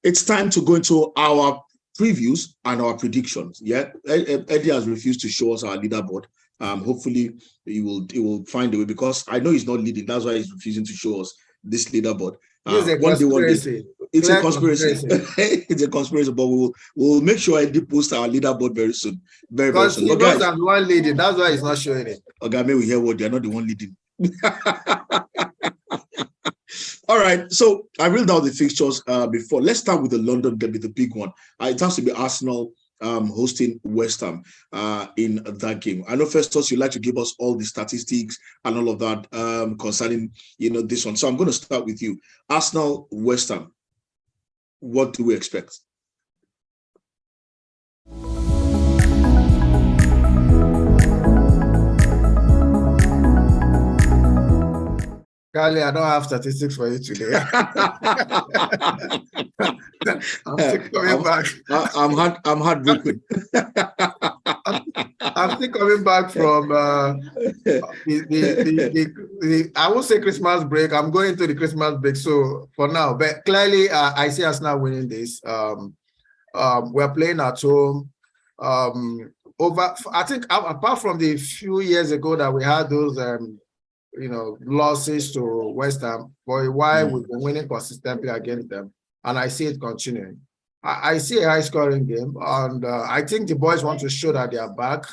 it's time to go into our previews and our predictions. Yeah, Eddie has refused to show us our leaderboard. Hopefully he will find a way, because I know he's not leading. That's why he's refusing to show us this leaderboard. This is a One conspiracy. day, it's a conspiracy. It's a conspiracy, but we'll make sure Eddie posts our leaderboard very soon. Very, very soon. Because he knows I'm the one leading. That's why he's not showing it. Okay, may we hear what they're not the one leading. All right, so I read out the fixtures before. Let's start with the London derby, the big one. It has to be Arsenal hosting West Ham in that game. I know, Festus, you'd like to give us all the statistics and all of that concerning this one. So I'm going to start with you. Arsenal, West Ham. What do we expect? Carly, I don't have statistics for you today. I'm still coming back. I'm heartbroken. I'm still coming back from I won't say Christmas break. I'm going to the Christmas break. So for now, but clearly I see us now winning this. We're playing at home. I think apart from the few years ago that we had those losses to West Ham, for a while we've been winning consistently against them, and I see it continuing. I see a high-scoring game, and I think the boys want to show that they are back,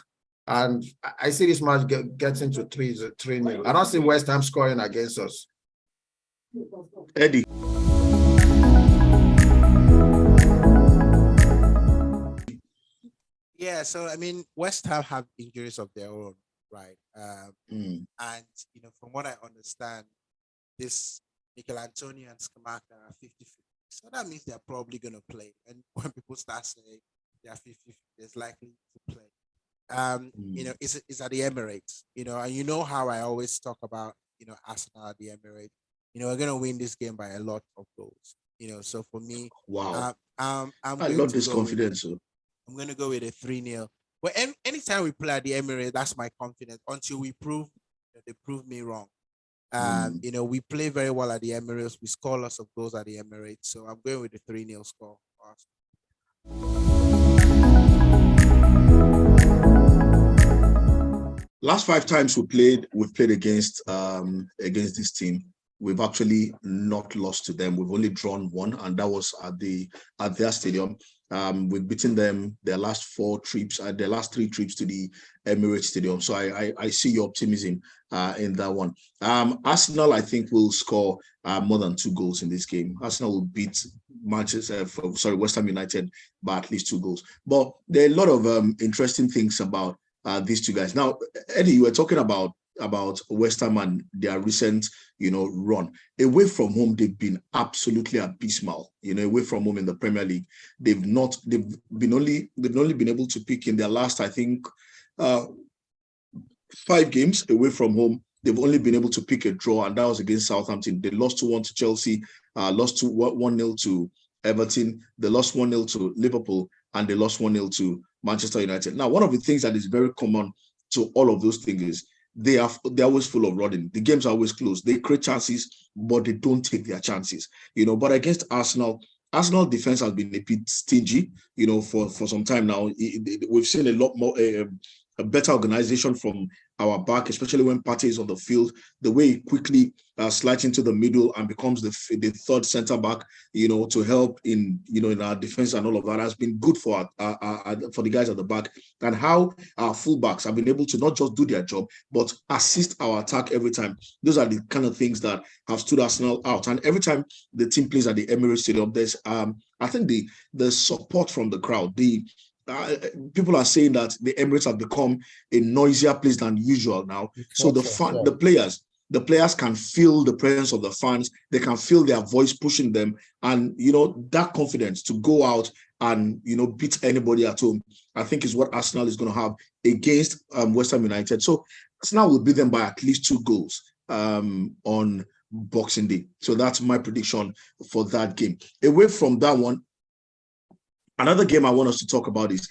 and I see this match getting to 3-0. I don't see West Ham scoring against us. Eddie. Yeah, so I mean, West Ham have injuries of their own. Right. And, from what I understand, this Mikel Antonio and Scamacca are 50-50. So that means they're probably going to play. And when people start saying they're 50-50, it's likely to play. It's at the Emirates, and you know how I always talk about, Arsenal at the Emirates. We're going to win this game by a lot of goals. So for me, wow. I love this confidence. I'm going to go with a 3-0. But anytime we play at the Emirates, that's my confidence until they prove me wrong. We play very well at the Emirates. We score lots of goals at the Emirates. So I'm going with the 3-0 score. Last 5 times we've played against this team. We've actually not lost to them. We've only drawn one, and that was at their stadium. We've beaten them their last 3 trips to the Emirates Stadium. So I see your optimism in that one. Arsenal, I think, will score more than 2 goals in this game. Arsenal will beat West Ham United by at least 2 goals. But there are a lot of interesting things about these two guys. Now, Eddie, you were talking about West Ham and their recent, run. Away from home, they've been absolutely abysmal. Away from home in the Premier League, they've only been able to pick in their last, I think, 5 games away from home. They've only been able to pick a draw, and that was against Southampton. They lost 2-1 to Chelsea, lost 1-0 to Everton. They lost 1-0 to Liverpool, and they lost 1-0 to Manchester United. Now, one of the things that is very common to all of those things is they're always full of running. The games are always close. They create chances, but they don't take their chances. But against Arsenal defense has been a bit stingy, for some time now. We've seen a lot more a better organization from our back, especially when Partey is on the field. The way he quickly slides into the middle and becomes the third center back, to help in our defense and all of that has been good for the guys at the back, and how our fullbacks have been able to not just do their job but assist our attack every time. Those are the kind of things that have stood Arsenal out. And every time the team plays at the Emirates Stadium, there's I think the support from the crowd. People are saying that the Emirates have become a noisier place than usual now. So the players can feel the presence of the fans. They can feel their voice pushing them, and that confidence to go out and beat anybody at home, I think, is what Arsenal is going to have against West Ham United. So Arsenal will beat them by at least 2 goals on Boxing Day. So that's my prediction for that game. Away from that one, another game I want us to talk about is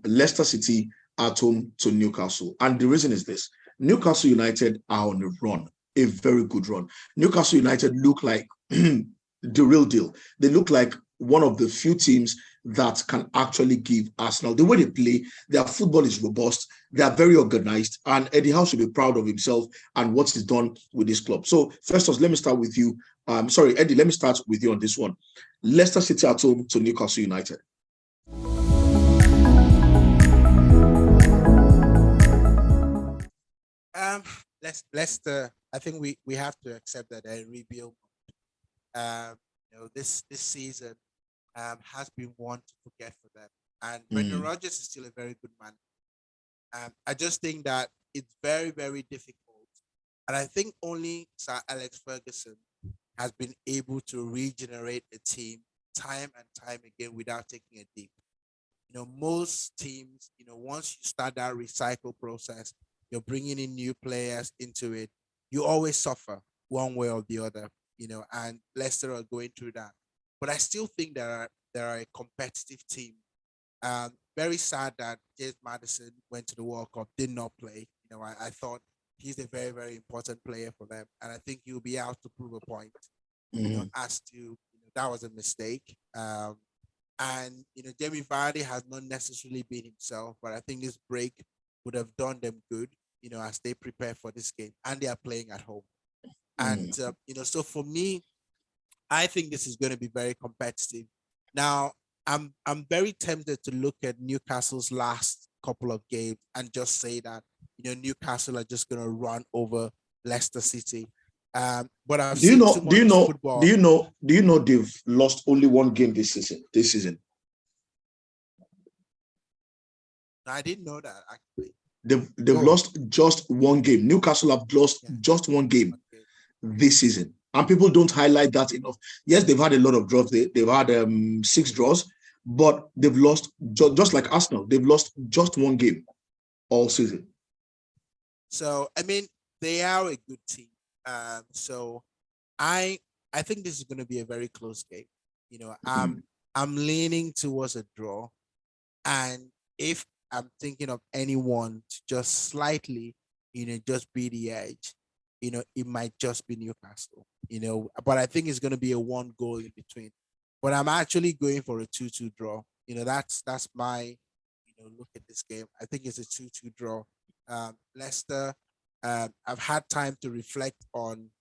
Leicester City at home to Newcastle. And the reason is this: Newcastle United are on a run, a very good run. Newcastle United look like the real deal. They look like one of the few teams that can actually give Arsenal the way they play. Their football is robust. They are very organized, and Eddie Howe should be proud of himself and what he's done with this club. So, Festus, let me start with you. Sorry, Eddie, let me start with you on this one. Leicester City at home to Newcastle United. Leicester, I think we have to accept that a rebuild. This season has been one to forget for them. And Brendan Rodgers is still a very good man. I just think that it's very, very difficult. And I think only Sir Alex Ferguson has been able to regenerate a team time and time again without taking a dip. Most teams, once you start that recycle process, you're bringing in new players into it, you always suffer one way or the other, and Leicester are going through that. But I still think they're a competitive team. Very sad that James Maddison went to the World Cup, did not play. I thought he's a very, very important player for them. And I think he'll be out to prove a point, as to, that was a mistake. And Jamie Vardy has not necessarily been himself, but I think this break would have done them good, as they prepare for this game, and they are playing at home. And so for me, I think this is going to be very competitive. Now, I'm very tempted to look at Newcastle's last couple of games and just say that Newcastle are just going to run over Leicester City. But I've seen too much football. Do you know they've lost only one game this season? I didn't know that, actually. They've lost just one game. Newcastle have lost just one game this season, and people don't highlight that enough. Yes, they've had a lot of draws. They've had 6 draws, but they've lost just like Arsenal. They've lost just one game all season. So I mean, they are a good team. So I think this is going to be a very close game. I'm leaning towards a draw, and if I'm thinking of anyone to just slightly, just be the edge, it might just be Newcastle, but I think it's going to be a 1 goal in between. But I'm actually going for a 2-2 draw. That's my, look at this game. I think it's a 2-2 draw. Leicester, I've had time to reflect on,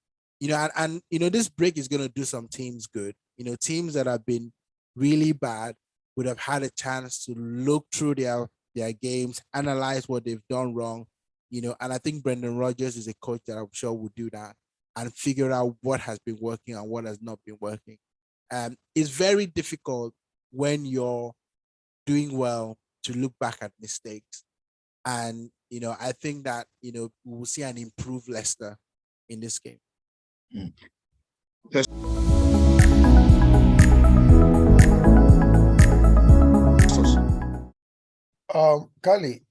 and this break is going to do some teams good. Teams that have been really bad would have had a chance to look through their games, analyze what they've done wrong, and I think Brendan Rodgers is a coach that I'm sure will do that and figure out what has been working and what has not been working. It's very difficult when you're doing well to look back at mistakes. And, I think that, we will see an improved Leicester in this game. Kali,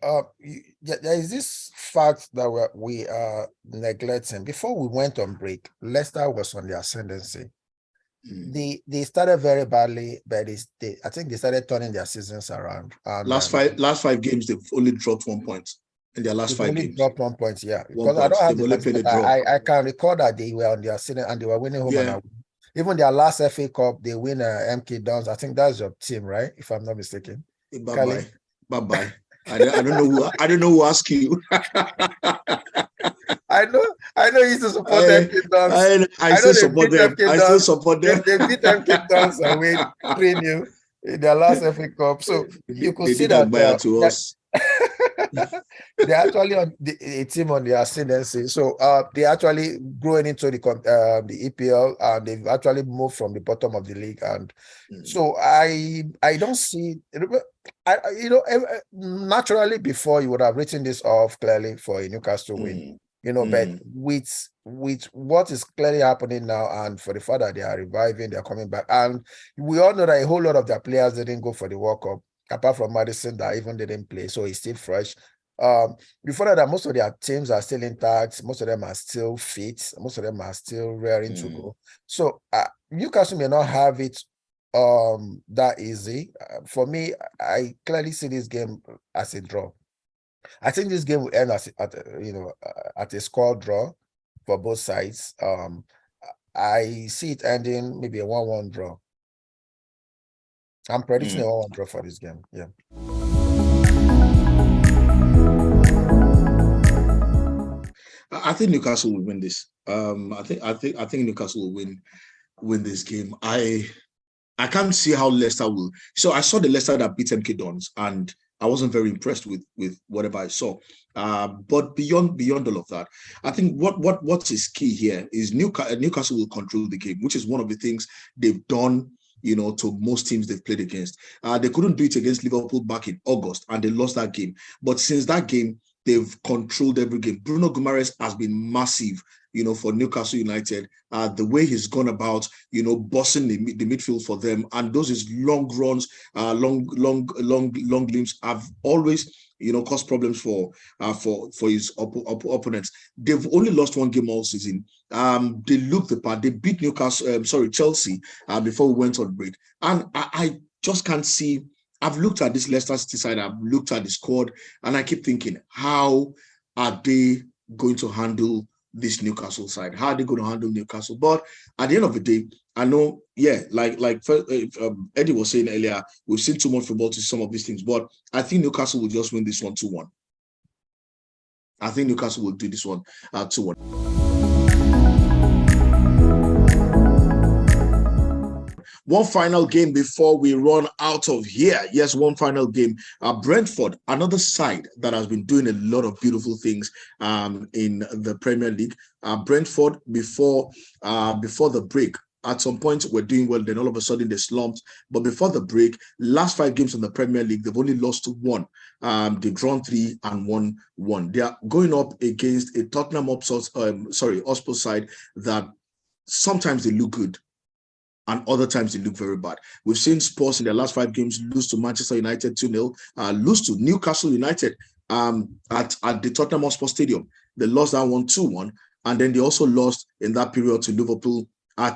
there is this fact that we are neglecting. Before we went on break, Leicester was on the ascendancy. They started very badly, but I think they started turning their seasons around. And, last five games, they've only dropped 1 point in their last 5 games. Dropped 1 point, yeah. Because I don't have the I can recall that they were on the ascendant and they were winning home and away. Even their last FA Cup, they win MK Dons. I think that's your team, right? If I'm not mistaken. Bye-bye. I don't know who asked you. I know you used to support MK Dons. I still support them. I still support them. They beat MK Dons away 3-0 in their last FA Cup. So you could see that to us. They're actually on a team on the ascendancy. So they're actually growing into the EPL, and they've actually moved from the bottom of the league. And so I don't see, naturally before you would have written this off clearly for a Newcastle win. But with what is clearly happening now, and for the fact that they are reviving, they're coming back, and we all know that a whole lot of their players didn't go for the World Cup, apart from Maddison that even didn't play, so he's still fresh. Before that, most of their teams are still intact, most of them are still fit, most of them are still raring to go. So Newcastle may not have it that easy. For me, I clearly see this game as a draw. I think this game will end at a score draw for both sides. I see it ending maybe a 1-1 draw. I'm predicting a 1-1 draw for this game. Yeah. I think Newcastle will win this. I think Newcastle will win this game. I can't see how Leicester will. So I saw the Leicester that beat MK Dons, and I wasn't very impressed with whatever I saw. But beyond all of that, I think what is key here is Newcastle will control the game, which is one of the things they've done. To most teams they've played against. They couldn't do it against Liverpool back in August, and they lost that game. But since that game, they've controlled every game. Bruno Guimaraes has been massive, for Newcastle United. The way he's gone about, bossing the midfield for them, and those his long runs, long limbs have always, caused problems for his opponents. They've only lost one game all season. They looked the part. They beat Chelsea, before we went on break, and I just can't see. I've looked at this Leicester City side. I've looked at the squad, and I keep thinking, how are they going to handle this Newcastle side? How are they going to handle Newcastle? But at the end of the day, I know, like Eddie was saying earlier, we've seen too much football to some of these things. But I think Newcastle will just win this one 2-1. I think Newcastle will do this one 2-1. One final game before we run out of here. Yes, one final game. Brentford, another side that has been doing a lot of beautiful things in the Premier League. Brentford, before the break, at some point we're doing well, then all of a sudden they slumped. But before the break, last 5 games in the Premier League, they've only lost to 1. They've drawn 3 and won 1. They are going up against a Tottenham Hotspur side that sometimes they look good, and other times they look very bad. We've seen Spurs in their last 5 games lose to Manchester United 2-0, lose to Newcastle United at the Tottenham Hotspur Stadium. They lost that one 2-1, and then they also lost in that period to Liverpool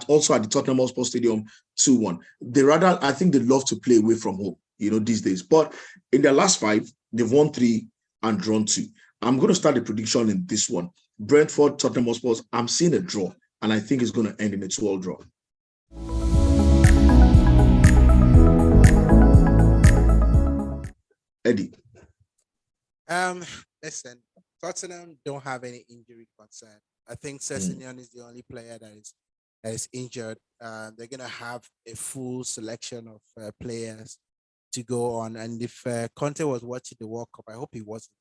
also at the Tottenham Hotspur Stadium 2-1. I think they love to play away from home, these days. But in their last 5, they've won 3 and drawn 2. I'm going to start the prediction in this one. Brentford, Tottenham Hotspur, I'm seeing a draw, and I think it's going to end in a 2-all draw. Eddie. Listen, Tottenham don't have any injury concern. I think Sessegnon is the only player that is injured. They're gonna have a full selection of players to go on. And if Conte was watching the World Cup, I hope he wasn't,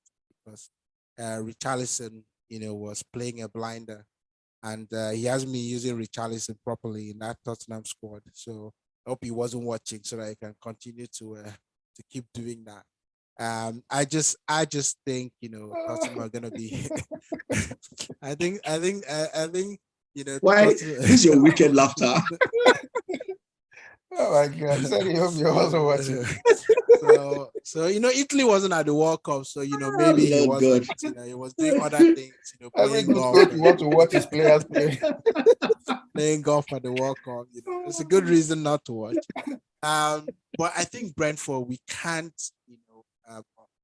because Richarlison, was playing a blinder, and he hasn't been using Richarlison properly in that Tottenham squad. So I hope he wasn't watching, so that he can continue to keep doing that. I just think Tottenham are gonna be. I think Why? This is your wicked laughter. Oh my God! So you hope you're also watching. So Italy wasn't at the World Cup, so maybe he wasn't. He was doing other things. Every Playing good golf. coach want to watch his players play. Playing golf at the World Cup. It's a good reason not to watch. But I think Brentford, we can't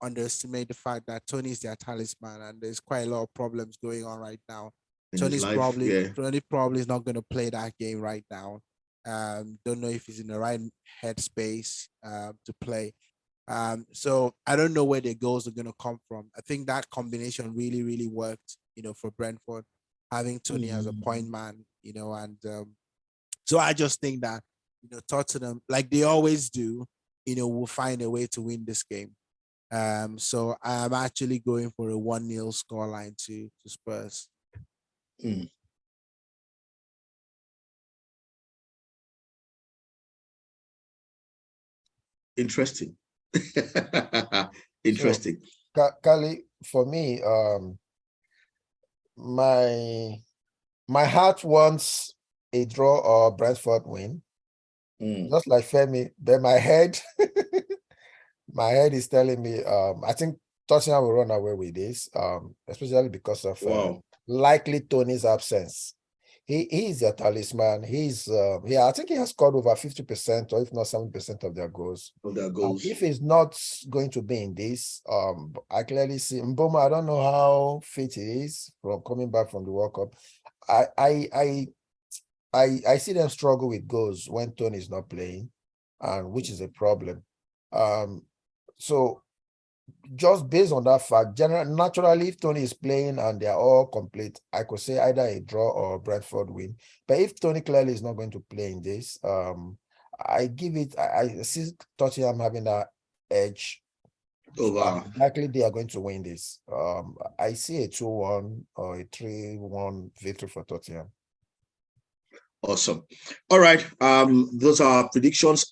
underestimate the fact that Tony is their talisman, and there's quite a lot of problems going on right now. Tony probably is not going to play that game right now. Don't know if he's in the right headspace to play. So I don't know where the goals are going to come from. I think that combination really, really worked, for Brentford, having Tony as a point man, and so I just think that, Tottenham, like they always do, will find a way to win this game. So I'm actually going for a 1-0 scoreline to Spurs. Interesting. Interesting. So, Kali, for me, my heart wants a draw or Brentford win, just like Femi. Then my head is telling me, I think Tottenham will run away with this, especially because of likely Tony's absence. He is their talisman. I think he has scored over 50%, or if not 7% of their goals. If he's not going to be in this, I clearly see Mboma. I don't know how fit he is from coming back from the World Cup. I see them struggle with goals when Tony is not playing. and which is a problem. So just based on that fact, naturally, if Tony is playing and they are all complete, I could say either a draw or Brentford win. But if Tony clearly is not going to play in this, I see Tottenham having that edge. Over. Likely they are going to win this. I see a 2-1 or a 3-1 victory for Tottenham. Awesome. All right. Those are our predictions.